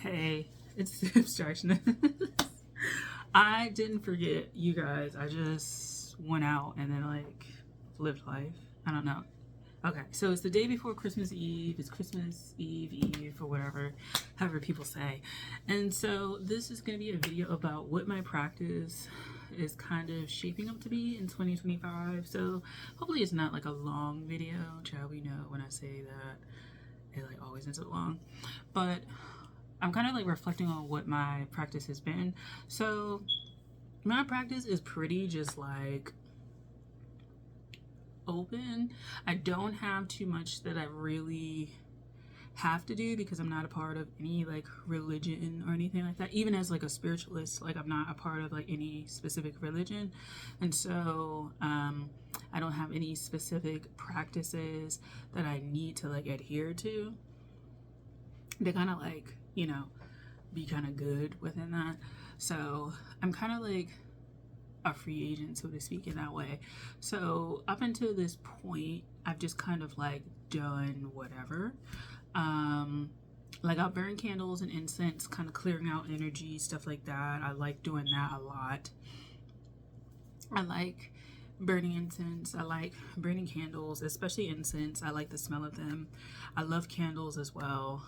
Hey, it's the abstraction. I didn't forget you guys. I just went out and then lived life. I don't know. Okay, so it's the day before Christmas Eve. It's Christmas Eve or whatever, however people say. And so this is going to be a video about what my practice is kind of shaping up to be in 2025. So hopefully it's not like a long video. Child, we know when I say that it always ends up long. But I'm kind of reflecting on what my practice has been. So my practice is pretty just open. I don't have too much that I really have to do because I'm not a part of any religion or anything like that. Even as a spiritualist, I'm not a part of any specific religion. And so I don't have any specific practices that I need to adhere to. They kind of be kind of good within that. So I'm kind of a free agent, so to speak, in that way. So up until this point, I've just kind of done whatever. I'll burn candles and incense, kind of clearing out energy, stuff like that. I like doing that a lot. I like burning incense. I like burning candles, especially incense. I like the smell of them. I love candles as well.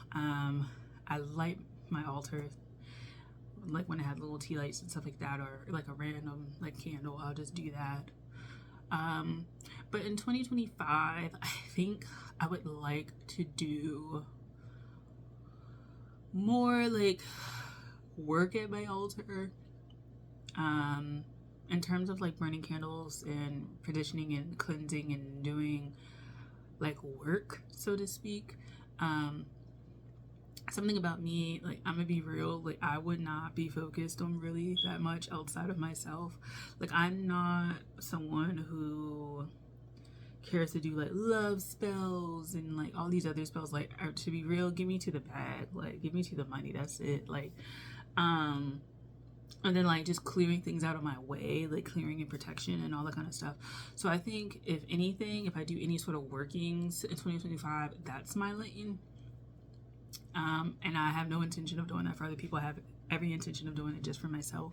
I light my altar when I had little tea lights and stuff like that, or a random candle. I'll just do that. But in 2025, I think I would like to do more work at my altar. In terms of burning candles and petitioning and cleansing and doing work, so to speak. Something about me, I'm gonna be real, I would not be focused on really that much outside of myself. I'm not someone who cares to do love spells and all these other spells. To be real, give me to the bag, give me to the money, that's it. And then just clearing things out of my way, clearing and protection and all that kind of stuff. So I think if anything, if I do any sort of workings in 2025, that's my lane. And I have no intention of doing that for other people. I have every intention of doing it just for myself.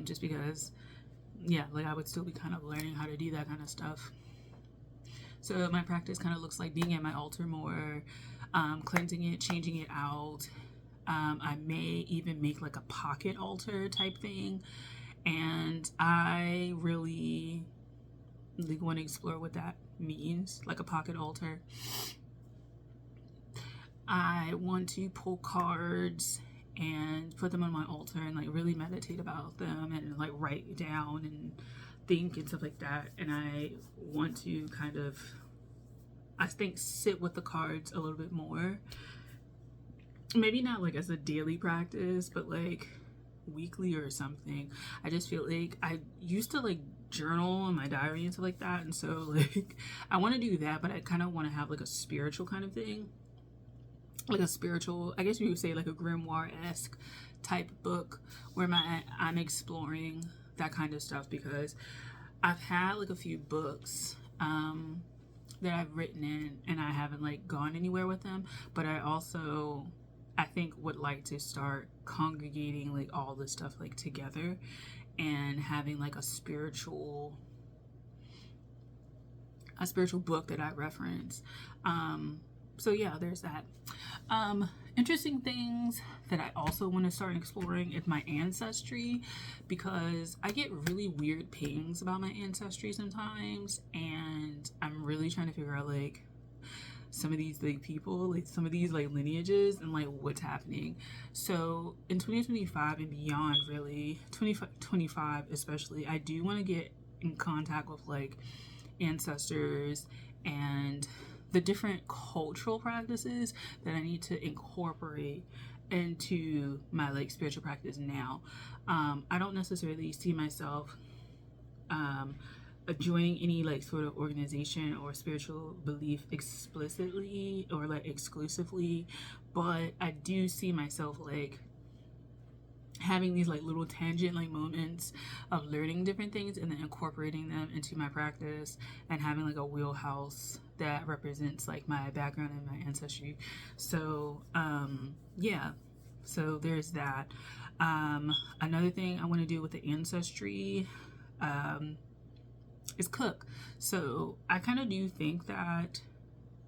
Just because, yeah, I would still be kind of learning how to do that kind of stuff. So my practice kind of looks like being at my altar more, cleansing it, changing it out. I may even make a pocket altar type thing. And I really want to explore what that means, a pocket altar. I want to pull cards and put them on my altar and really meditate about them and write down and think and stuff like that. And I want to kind of, I think, sit with the cards a little bit more. Maybe not as a daily practice, but weekly or something. I just feel I used to journal in my diary and stuff like that. And so I want to do that, but I kind of want to have a spiritual kind of thing. A spiritual, I guess you would say a grimoire-esque type book where I'm exploring that kind of stuff, because I've had a few books that I've written in and I haven't gone anywhere with them, but I think would like to start congregating all this stuff together and having a spiritual book that I reference. So yeah, there's that. Interesting things that I also want to start exploring is my ancestry, because I get really weird pings about my ancestry sometimes, and I'm really trying to figure out some of these people, some of these lineages and what's happening. So in 2025 and beyond, really 2025 especially, I do want to get in contact with ancestors and the different cultural practices that I need to incorporate into my spiritual practice now. I don't necessarily see myself joining any sort of organization or spiritual belief explicitly or exclusively, but I do see myself having these little tangent moments of learning different things and then incorporating them into my practice, and having a wheelhouse that represents my background and my ancestry. So yeah, So there's that. Another thing I want to do with the ancestry is cook. So I kind of do think that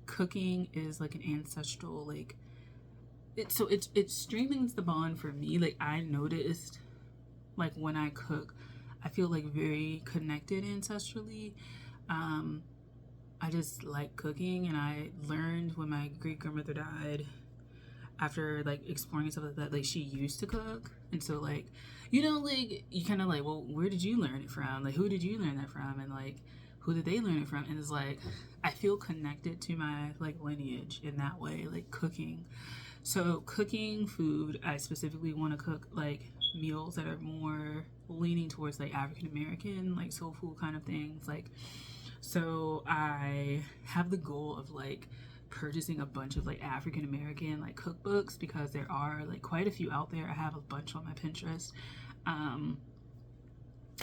cooking is like an ancestral, like it strengthens the bond for me. Like I noticed, like when I cook, I feel like very connected ancestrally. I just like cooking, and I learned when my great grandmother died, after like exploring stuff like that, like she used to cook. And so like, you know, like you kind of like, well, where did you learn it from? Like who did you learn that from? And like who did they learn it from? And it's like I feel connected to my like lineage in that way, like cooking. So cooking food, I specifically want to cook like meals that are more leaning towards like African American, like soul food kind of things. Like, so I have the goal of like purchasing a bunch of like African American like cookbooks, because there are like quite a few out there. I have a bunch on my Pinterest.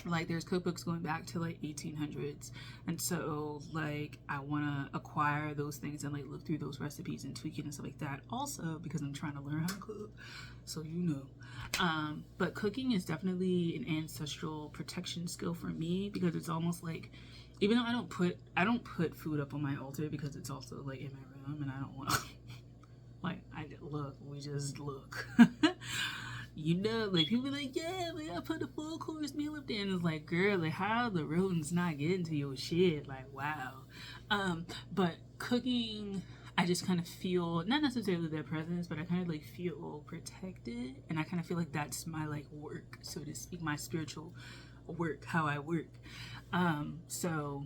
Like there's cookbooks going back to like 1800s, and so like I want to acquire those things and like look through those recipes and tweak it and stuff like that, also because I'm trying to learn how to cook, so you know. But cooking is definitely an ancestral protection skill for me, because it's almost like, even though I don't put food up on my altar, because it's also like in my room and I don't want to like we just look. You know, like people be like, yeah, like I put a full course meal up there, and it's like, girl, like how the rodents not getting to your shit? Like, wow. But cooking, I just kind of feel, not necessarily their presence, but I kind of like feel protected, and I kind of feel like that's my like work, so to speak, my spiritual work, how I work. So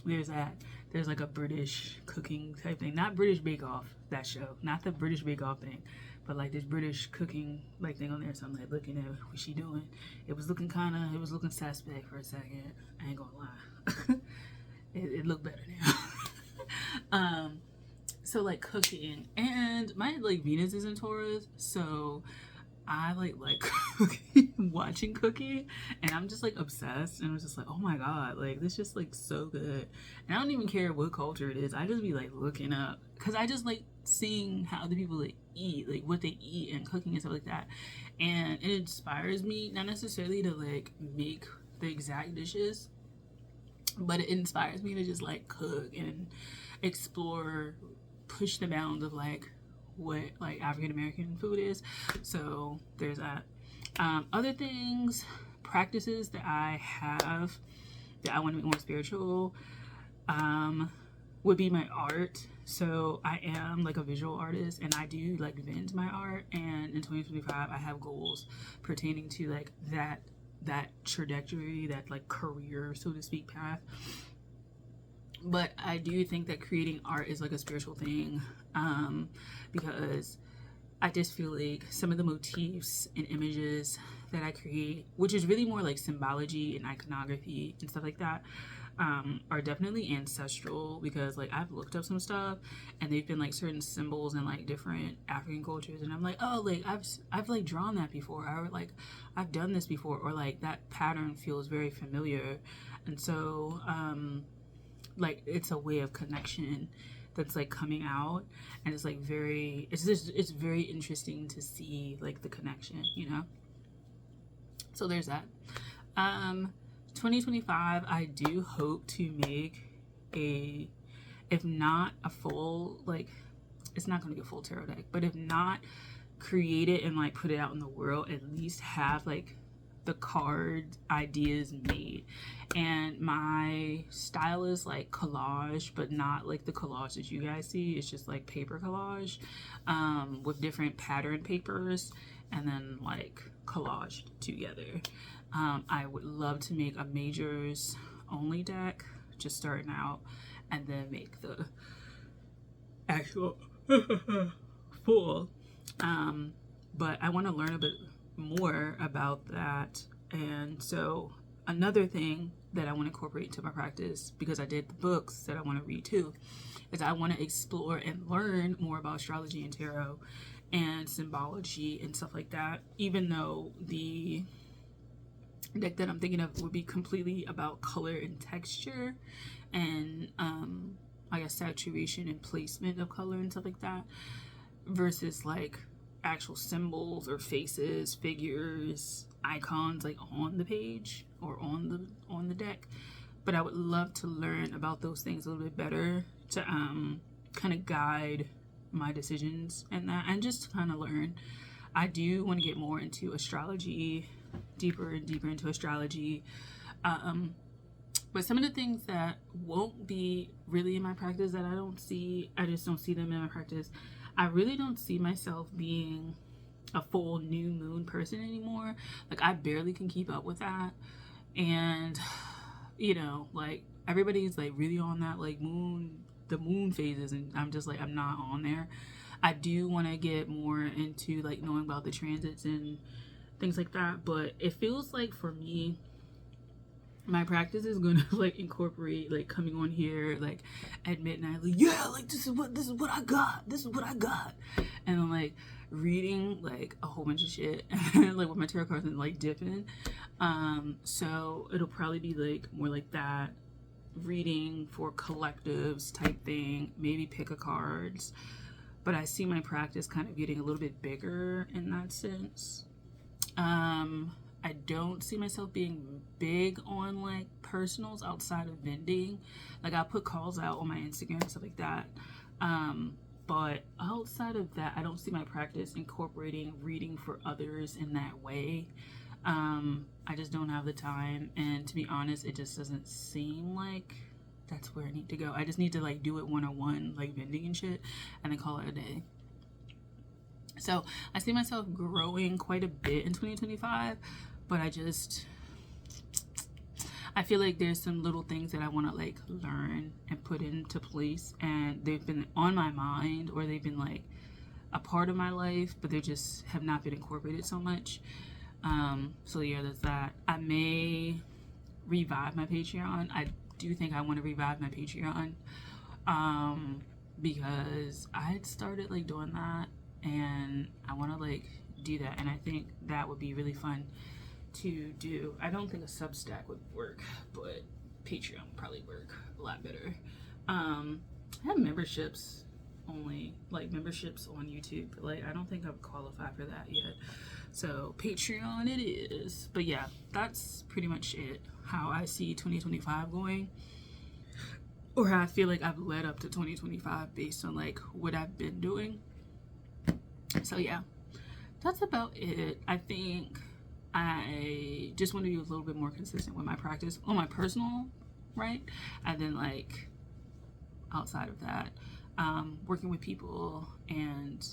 there's that. There's like a British cooking type thing, not British Bake Off, that show, not the British Bake Off thing, but like this British cooking like thing on there. So I'm like looking at what she doing. It was looking suspect for a second. I ain't gonna lie. it looked better now. So like cooking, and my like Venus is in Taurus, so I like cooking, watching cooking, and I'm just like obsessed, and I'm just like, oh my god, like this just like so good. And I don't even care what culture it is. I just be like looking up, because I just like seeing how other people like eat, like what they eat and cooking and stuff like that. And it inspires me, not necessarily to like make the exact dishes, but it inspires me to just like cook and explore, push the bounds of like what like African American food is. So there's that. Other things, practices that I have that I want to make more spiritual, would be my art. So I am like a visual artist, and I do like vend my art, and in 2025 I have goals pertaining to like that trajectory, that like career, so to speak, path. But I do think that creating art is like a spiritual thing, because I just feel like some of the motifs and images that I create, which is really more like symbology and iconography and stuff like that, are definitely ancestral, because like I've looked up some stuff, and they've been like certain symbols in like different African cultures, and I'm like, oh, like I've like drawn that before, or like I've done this before, or like that pattern feels very familiar. And so like it's a way of connection that's like coming out, and it's like it's very interesting to see like the connection, you know. So there's that. 2025, I do hope to make a, if not a full, like it's not going to be a full tarot deck, but if not, create it and like put it out in the world, at least have like the card ideas made. And my style is like collage, but not like the collage that you guys see. It's just like paper collage, with different pattern papers, and then like collaged together. I would love to make a majors only deck, just starting out, and then make the actual full. But I want to learn a bit more about that. And so another thing that I want to incorporate into my practice, because I did the books that I want to read too, is I want to explore and learn more about astrology and tarot and symbology and stuff like that, even though the deck that I'm thinking of would be completely about color and texture, and I guess saturation and placement of color and stuff like that, versus like actual symbols or faces, figures, icons like on the page or on the deck. But I would love to learn about those things a little bit better to kind of guide my decisions and that, and just kind of learn. I do want to get more into astrology, deeper and deeper into astrology. But some of the things that won't be really in my practice that I just don't see them in my practice. I really don't see myself being a full new moon person anymore. Like, I barely can keep up with that. And, you know, like, everybody's like really on that, like, the moon phases, and I'm just like, I'm not on there. I do want to get more into like knowing about the transits and things like that, but it feels like for me, my practice is gonna like incorporate like coming on here like at midnight, like, yeah, like this is what I got, and then like reading like a whole bunch of shit like with my tarot cards and like dipping. So it'll probably be like more like that, reading for collectives type thing, maybe pick a cards. But I see my practice kind of getting a little bit bigger in that sense. I don't see myself being big on like personals outside of vending. Like, I'll put calls out on my Instagram and stuff like that. But outside of that, I don't see my practice incorporating reading for others in that way. I just don't have the time, and to be honest, it just doesn't seem like that's where I need to go. I just need to like do it one-on-one, like vending and shit, and then call it a day. So I see myself growing quite a bit in 2025, but I feel like there's some little things that I want to like learn and put into place, and they've been on my mind, or they've been like a part of my life, but they just have not been incorporated so much. So yeah, there's that. I may revive my Patreon. I do think I want to revive my Patreon, because I had started like doing that, and I want to like do that, and I think that would be really fun to do. I don't think a Substack would work, but Patreon would probably work a lot better. I have memberships only, like memberships on YouTube, but like I don't think I would qualify for that yet. So Patreon it is. But yeah, that's pretty much it. How I see 2025 going, or how I feel like I've led up to 2025 based on like what I've been doing. So yeah, that's about it. I think I just want to be a little bit more consistent with my practice on my personal, right? And then like outside of that, working with people and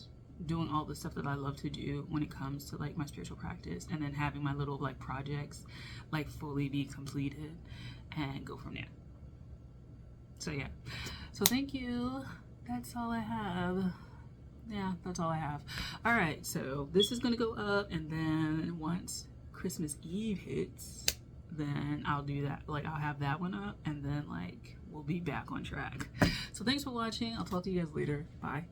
doing all the stuff that I love to do when it comes to like my spiritual practice, and then having my little like projects like fully be completed and go from there. So yeah, so thank you. That's all I have. Yeah, that's all I have. All right, so this is gonna go up, and then once Christmas Eve hits, then I'll do that. Like, I'll have that one up, and then like we'll be back on track. So thanks for watching. I'll talk to you guys later. Bye.